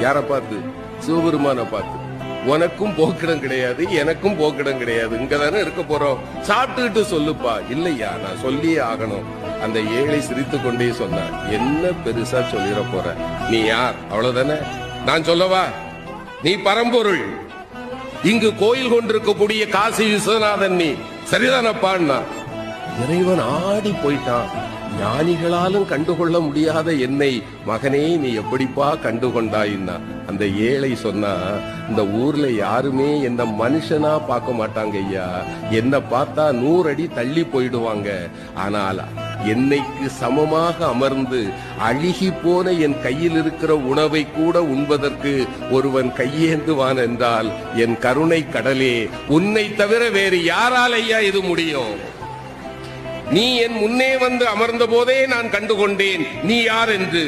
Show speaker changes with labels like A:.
A: யார பார்த்து? சிவபெருமான பார்த்து. உனக்கும் போக்கிடம் கிடையாது, எனக்கும் போக்கிடம் கிடையாது, இங்கதானே இருக்க போறோம், சாப்பிட்டுக்கிட்டு சொல்லுப்பா. இல்லையா, நான் சொல்லியே ஆகணும். அந்த ஏழை சிரித்து கொண்டே சொன்னார், என்ன பெருசா சொல்லிட போற, நீ யார், அவ்வளவுதானே, நான் சொல்லவா, நீ பரம்பொருள், இங்கு கோயில் கொண்டிருக்கக்கூடிய காசி விஸ்வநாதன், நீ சரிதானப்பான்னா. இறைவன் ஆடி போயிட்டான். ஞானிகளாலும் கண்டுகொள்ள முடியாத என்னை மகனே நீ எப்படிப்பா கண்டுகொண்டாயின்னா. அந்த ஏழை சொன்னா, இந்த ஊர்ல யாருமே என்ன மனுஷனா பார்க்க மாட்டாங்க ஐயா, என்ன பார்த்தா 100 அடி தள்ளி போயிடுவாங்க. ஆனால் என்னைக்கு சமமாக அமர்ந்து அழுகி போன என் கையில் இருக்கிற உணவை கூட உண்பதற்கு ஒருவன் கையேந்துவான் என்றால் என் கருணை கடலே, உன்னை தவிர வேறு யாரால் ஐயா இது முடியும்? நீ என் முன்னே வந்து அமர்ந்த போதே நான் கண்டுகொண்டேன் நீ யார் என்று.